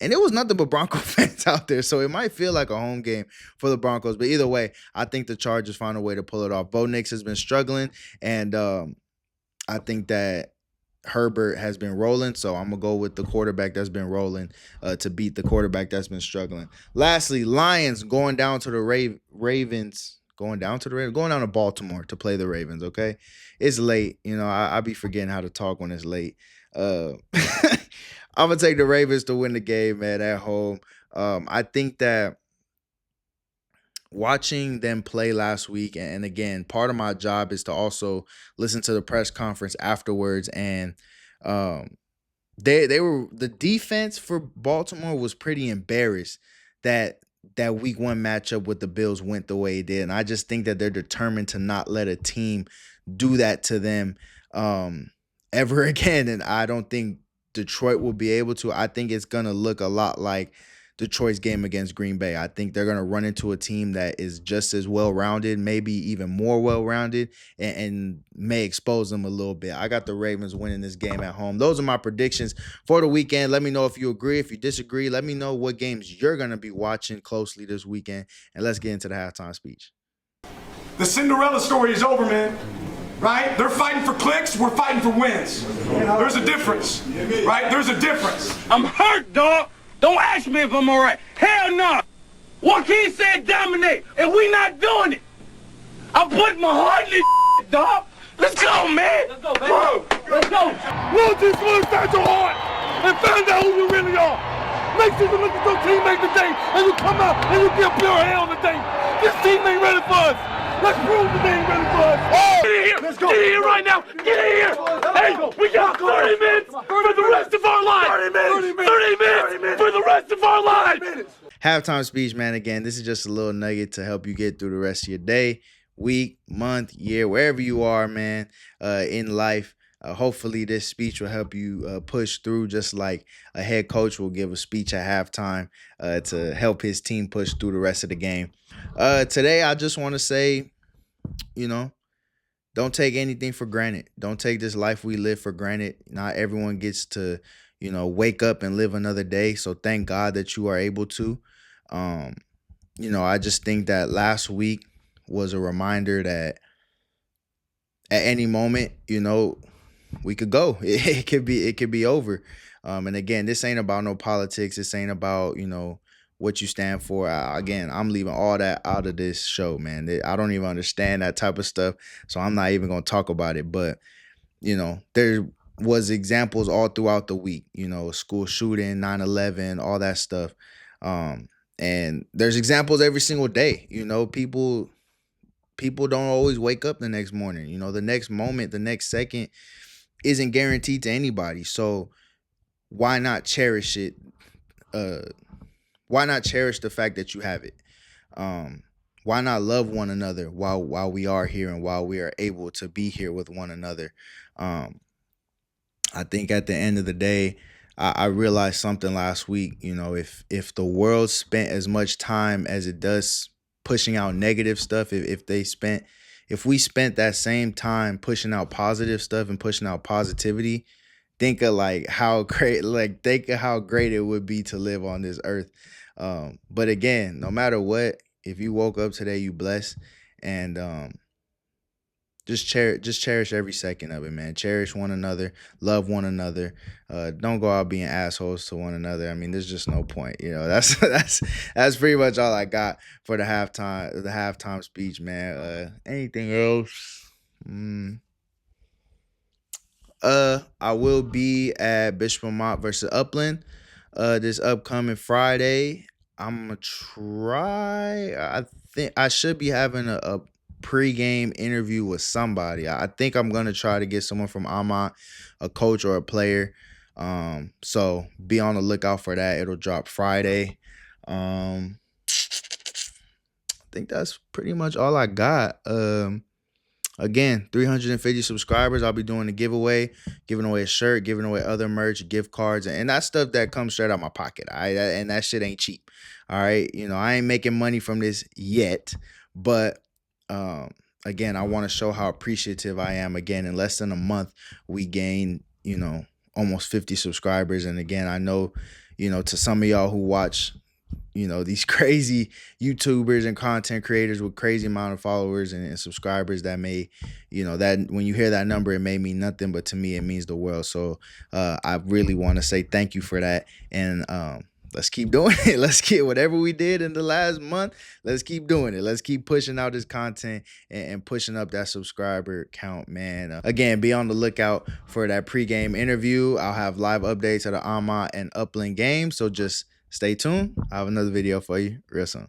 And it was nothing but Bronco fans out there. So it might feel like a home game for the Broncos. But either way, I think the Chargers found a way to pull it off. Bo Nix has been struggling. And I think that Herbert has been rolling. So I'm going to go with the quarterback that's been rolling to beat the quarterback that's been struggling. Lastly, Lions going down to the Ravens. Going down to Baltimore to play the Ravens, okay? It's late. You know, I be forgetting how to talk when it's late. I'm going to take the Ravens to win the game, man, at home. I think that watching them play last week, and again, part of my job is to also listen to the press conference afterwards, and the defense for Baltimore was pretty embarrassed that week 1 matchup with the Bills went the way it did. And I just think that they're determined to not let a team do that to them ever again. And I don't think Detroit will be able to. I think it's going to look a lot like Detroit's game against Green Bay. I think they're going to run into a team that is just as well-rounded, maybe even more well-rounded, and may expose them a little bit. I got the Ravens winning this game at home. Those are my predictions for the weekend. Let me know if you agree. If you disagree, let me know what games you're going to be watching closely this weekend, and let's get into the halftime speech. The Cinderella story is over, man. Right? They're fighting for clicks. We're fighting for wins. There's a difference. Right? There's a difference. I'm hurt, dog. Don't ask me if I'm all right. Hell no. Joaquin said dominate, and we not doing it. I'm putting my heart in this shit, dog. Let's go, man. Let's go, baby. Let's go. Lord, this one inside your heart and find out who you really are. Make sure you look at your teammate today, and you come out and you give pure hell today. This team ain't ready for us. Let's prove that they ain't ready for us. Oh, get in here. Let's go. Get in here right now. Get in here. Hey, we got 30 minutes for the rest of our lives. 30 minutes for the rest of our lives. Halftime speech, man. Again, this is just a little nugget to help you get through the rest of your day, week, month, year, wherever you are, man, in life. Hopefully this speech will help you push through, just like a head coach will give a speech at halftime to help his team push through the rest of the game. Today, I just want to say, you know, don't take anything for granted. Don't take this life we live for granted. Not everyone gets to, you know, wake up and live another day. So thank God that you are able to. You know, I just think that last week was a reminder that at any moment, you know, we could go. It could be over. And again, this ain't about no politics. This ain't about, you know, what you stand for. Again, I'm leaving all that out of this show, man. I don't even understand that type of stuff, so I'm not even going to talk about it. But, you know, there was examples all throughout the week, you know, school shooting, 9/11, all that stuff. And there's examples every single day. You know, people don't always wake up the next morning. You know, the next moment, the next second isn't guaranteed to anybody. So why not cherish it? Why not cherish the fact that you have it? Why not love one another while we are here and while we are able to be here with one another? I think at the end of the day, I realized something last week. You know, if the world spent as much time as it does pushing out negative stuff, if we spent that same time pushing out positive stuff and pushing out positivity, think of how great it would be to live on this earth. But again, no matter what, if you woke up today, you blessed, and just cherish every second of it, man. Cherish one another, love one another. Don't go out being assholes to one another. I mean, there's just no point. You know, that's pretty much all I got for the halftime speech, man. Anything else? I will be at Bishop Amat versus Upland this upcoming Friday. I'm gonna try. I think I should be having a pre-game interview with somebody. I think I'm gonna try to get someone from Amat, a coach or a player. So be on the lookout for that. It'll drop Friday. I think that's pretty much all I got. Again, 350 subscribers, I'll be doing a giveaway, giving away a shirt, giving away other merch, gift cards, and that's stuff that comes straight out my pocket. And that shit ain't cheap. All right. You know, I ain't making money from this yet, but again, I want to show how appreciative I am. Again, in less than a month, we gained, you know, almost 50 subscribers. And again, I know, to some of y'all who watch, these crazy YouTubers and content creators with crazy amount of followers and subscribers, that may, that when you hear that number, it may mean nothing, but to me, it means the world. So I really want to say thank you for that. And let's keep doing it. Let's get whatever we did in the last month. Let's keep doing it. Let's keep pushing out this content and pushing up that subscriber count, man. Again, be on the lookout for that pregame interview. I'll have live updates of the Amat and Upland game. So just stay tuned. I have another video for you real soon.